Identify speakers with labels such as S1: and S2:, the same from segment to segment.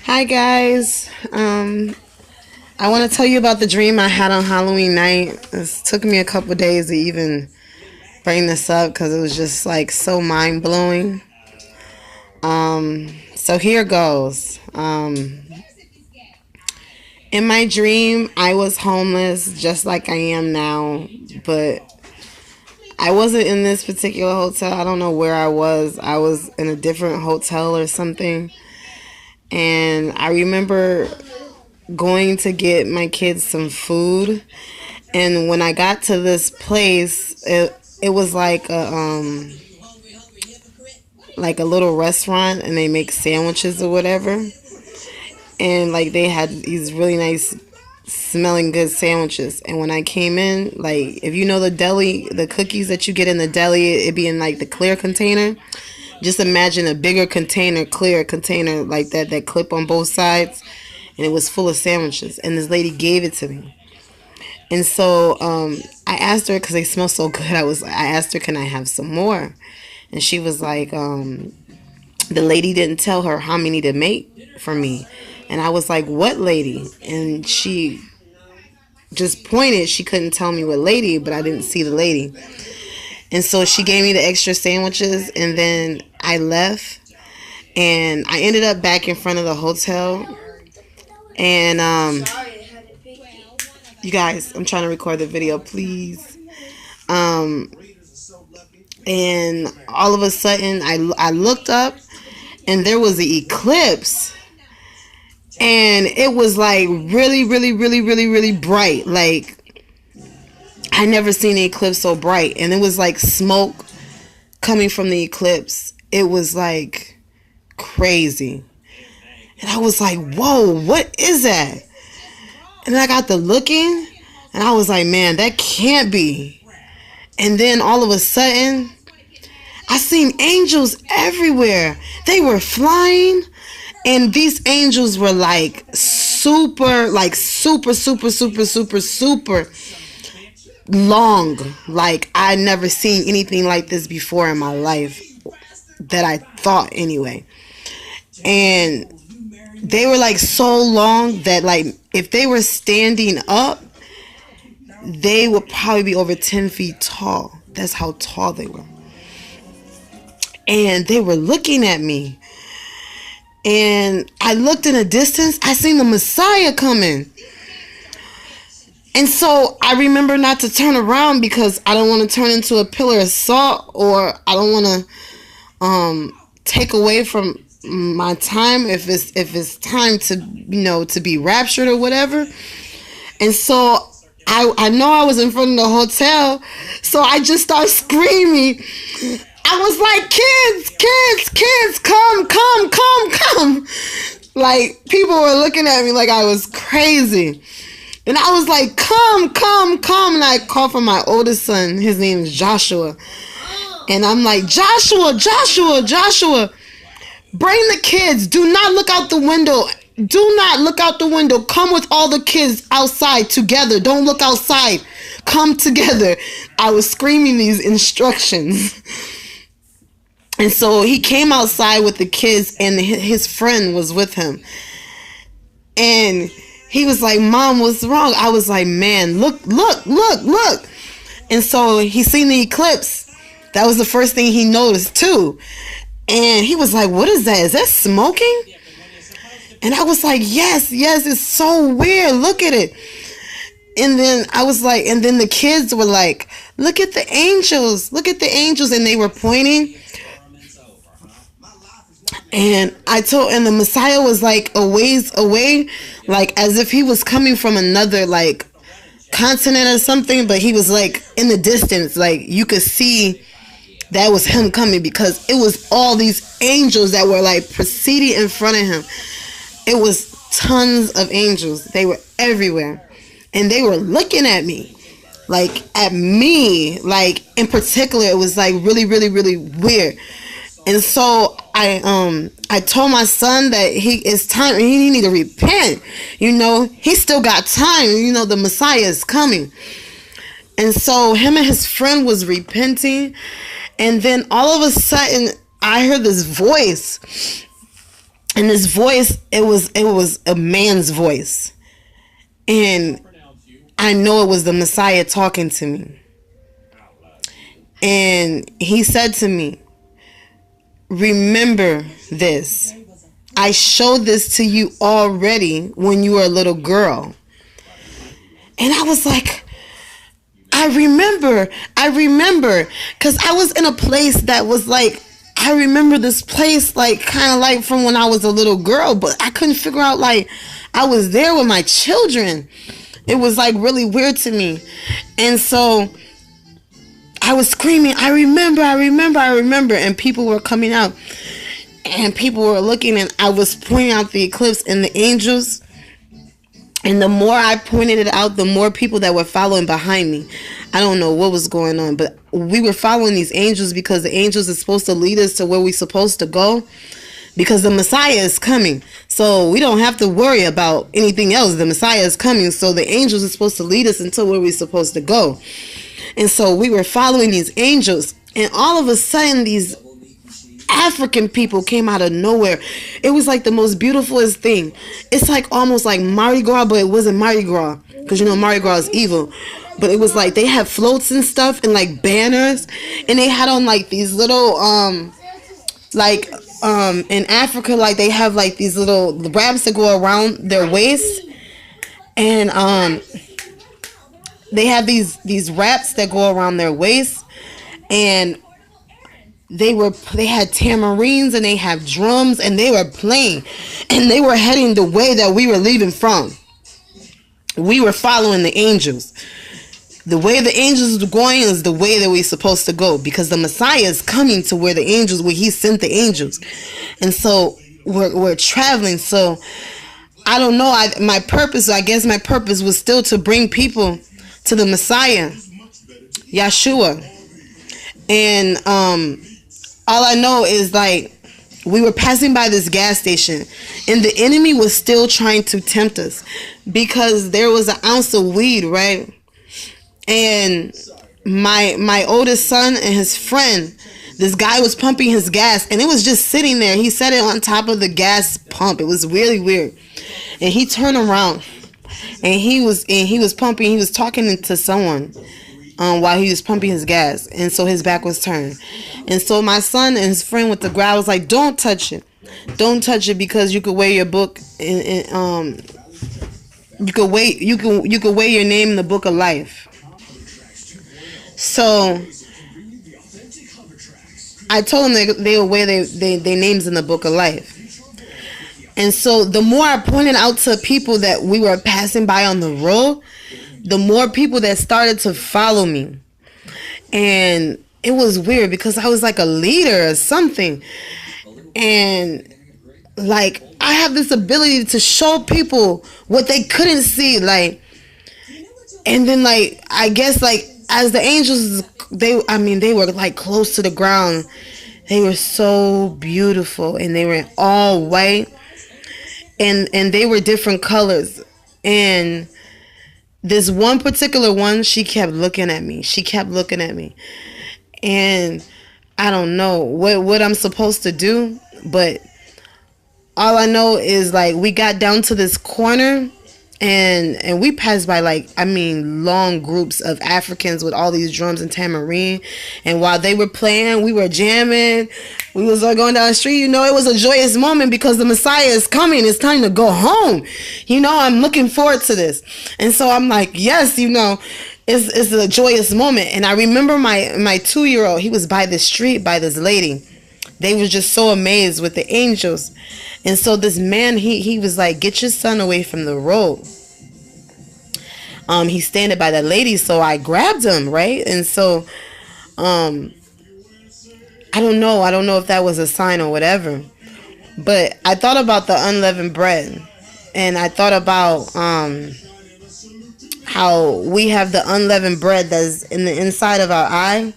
S1: Hi guys. I want to tell you about the dream I had on Halloween night. It took me a couple of days to even bring this up because it was just like so mind blowing. So here goes. In my dream, I was homeless just like I am now, but I wasn't in this particular hotel. I don't know where I was. I was in a different hotel or something. And I remember going to get my kids some food, and when I got to this place, it was like a little restaurant, and they make sandwiches or whatever, and like they had these really nice smelling good sandwiches. And when I came in, like, if you know the deli, the cookies that you get in the deli, it be in like the clear container. Just imagine a bigger container, clear container like that clip on both sides, and it was full of sandwiches. And this lady gave it to me, and so I asked her because they smell so good. I asked her, can I have some more? And she was like, the lady didn't tell her how many to make for me. And I was like, what lady? And she just pointed. She couldn't tell me what lady, but I didn't see the lady. And so she gave me the extra sandwiches, and then I left, and I ended up back in front of the hotel. And you guys, I'm trying to record the video, please. And all of a sudden, I looked up, and there was an eclipse, and it was like really, really, really, really, really bright. Like, I never seen an eclipse so bright, and it was like smoke coming from the eclipse. It was like crazy, and I was like, whoa, what is that? And I got the looking, and I was like, man, that can't be. And then all of a sudden, I seen angels everywhere. They were flying, and these angels were like super long. Like, I never seen anything like this before in my life, that I thought anyway. And they were like so long that, like, if they were standing up, they would probably be over 10 feet tall. That's how tall they were. And they were looking at me, and I looked in the distance. I seen the Messiah coming. And so I remember not to turn around because I don't want to turn into a pillar of salt, or I don't want to take away from my time if it's time to, to be raptured or whatever. And so I know I was in front of the hotel, so I just started screaming. I was like, kids, come. Like, people were looking at me like I was crazy. And I was like, come. And I called for my oldest son. His name is Joshua. And I'm like, Joshua, bring the kids. Do not look out the window. Come with all the kids outside together. Don't look outside. Come together. I was screaming these instructions. And so he came outside with the kids, and his friend was with him. And he was like, Mom, what's wrong? I was like, man, look. And so he seen the eclipse. That was the first thing he noticed too. And he was like, what is that? Is that smoking? And I was like, yes, it's so weird. Look at it. And then I was like, and then the kids were like, look at the angels. And they were pointing. And and the Messiah was like a ways away, like as if he was coming from another like continent or something, but he was like in the distance. Like, you could see that was him coming, because it was all these angels that were like proceeding in front of him. It was tons of angels. They were everywhere, and they were looking at me. Like, in particular, it was like really, really, really weird. And so I told my son that it's time. He need to repent. He still got time. The Messiah is coming. And so him and his friend was repenting. And then all of a sudden, I heard this voice. And this voice, it was a man's voice, and I know it was the Messiah talking to me. And he said to me, remember this. I showed this to you already when you were a little girl. And I was like, I remember, because I was in a place that was like, I remember this place like kind of like from when I was a little girl, but I couldn't figure out, like, I was there with my children. It was like really weird to me. And so I was screaming, I remember. And people were coming out and people were looking, and I was pointing out the eclipse and the angels. And the more I pointed it out, the more people that were following behind me. I don't know what was going on, but we were following these angels because the angels are supposed to lead us to where we're supposed to go, because the Messiah is coming. So we don't have to worry about anything else. The Messiah is coming. So the angels are supposed to lead us until where we're supposed to go. And so we were following these angels, and all of a sudden these African people came out of nowhere. It was like the most beautifulest thing. It's like almost like Mardi Gras, but it wasn't Mardi Gras, because you know Mardi Gras is evil. But it was like they had floats and stuff and like banners, and they had on like these little in Africa, like they have like these little wraps that go around their waist, and they have these wraps that go around their waist, and they had tamarines, and they have drums, and they were playing, and they were heading the way that we were leaving from. We were following the angels. The way the angels were going is the way that we're supposed to go, because the Messiah is coming to where he sent the angels. And so we're traveling. So I don't know. My purpose was still to bring people to the Messiah, Yeshua. And all I know is, like, we were passing by this gas station, and the enemy was still trying to tempt us, because there was an ounce of weed, right? And my oldest son and his friend, this guy was pumping his gas, and it was just sitting there. He set it on top of the gas pump. It was really weird. And he turned around, and he was pumping. He was talking to someone while he was pumping his gas, and so his back was turned. And so my son and his friend with the grab was like, "Don't touch it, because you could wear your book, and you could wear your name in the book of life." So I told them they would wear their names in the book of life. And so the more I pointed out to people that we were passing by on the road, the more people that started to follow me. And it was weird, because I was like a leader or something. And like, I have this ability to show people what they couldn't see. Like, and then like, I guess like, as the angels, they were like close to the ground. They were so beautiful, and they were all white, and they were different colors. And this one particular one, she kept looking at me. And I don't know what I'm supposed to do, but all I know is, like, we got down to this corner, and we passed by, like, long groups of Africans with all these drums and tambourine. And while they were playing, we were jamming. We was going down the street. You know, it was a joyous moment, because the Messiah is coming. It's time to go home. You know, I'm looking forward to this. And so I'm like, yes, you know, it's a joyous moment. And I remember my 2-year-old, he was by the street by this lady. They was just so amazed with the angels. And so this man, he was like, "Get your son away from the road." He's standing by that lady, so I grabbed him, right? And so, I don't know if that was a sign or whatever, but I thought about the unleavened bread, and I thought about how we have the unleavened bread that's in the inside of our eye,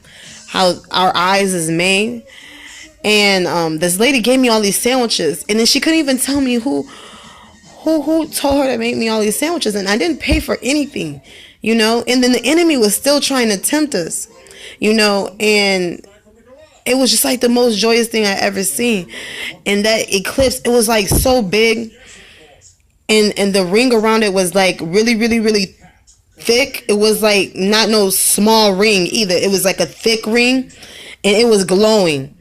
S1: how our eyes is made. And this lady gave me all these sandwiches, and then she couldn't even tell me who told her to make me all these sandwiches, and I didn't pay for anything, you know. And then the enemy was still trying to tempt us, you know. And it was just like the most joyous thing I ever seen. And that eclipse, it was like so big, and the ring around it was like really, really, really thick. It was like not no small ring either. It was like a thick ring, and it was glowing,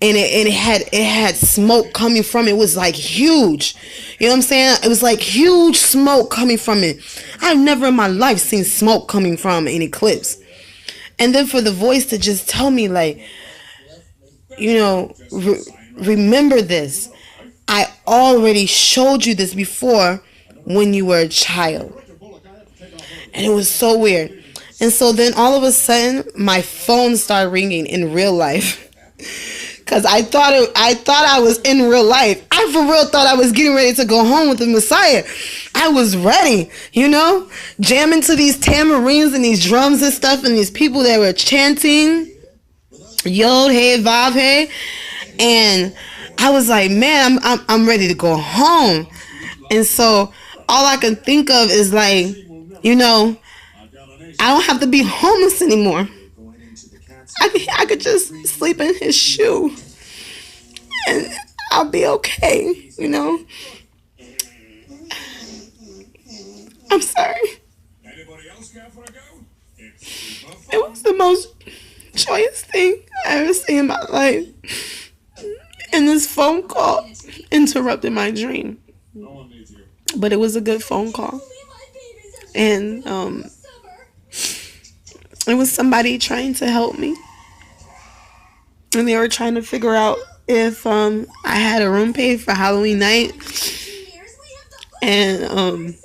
S1: and it had smoke coming from it. It was like huge. You know what I'm saying? It was like huge smoke coming from it. I've never in my life seen smoke coming from an eclipse. And then for the voice to just tell me like, remember this. I already showed you this before when you were a child. And it was so weird. And so then all of a sudden, my phone started ringing in real life. Cause I thought I was in real life. I for real thought I was getting ready to go home with the Messiah. I was ready, jamming to these tamarines and these drums and stuff, and these people that were chanting Yod Hey Vav Hey, and I was like, man, I'm ready to go home. And so all I can think of is like, I don't have to be homeless anymore. I could just sleep in his shoe and I'll be okay, I'm sorry. It was the most joyous thing I ever seen in my life. And this phone call interrupted my dream. But it was a good phone call. And it was somebody trying to help me. And they were trying to figure out if I had a room paid for Halloween night. And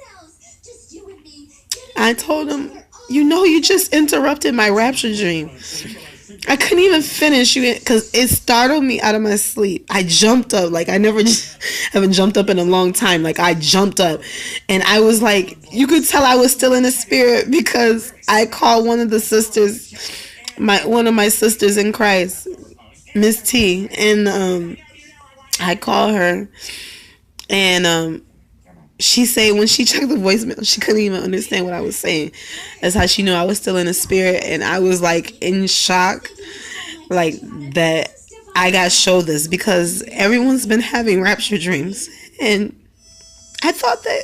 S1: I told them, you just interrupted my rapture dream. I couldn't even finish because it startled me out of my sleep. I jumped up like I never haven't jumped up in a long time. Like I jumped up, and I was like, you could tell I was still in the spirit because I called one of the sisters, one of my sisters in Christ, Miss T, and I called her, and she said when she checked the voicemail, she couldn't even understand what I was saying. That's how she knew I was still in the spirit. And I was like in shock, like that I got showed this, because everyone's been having rapture dreams. And I thought that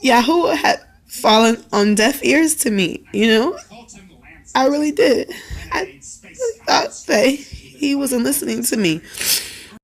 S1: Yahuwah had fallen on deaf ears to me, I really did. I thought that he wasn't listening to me.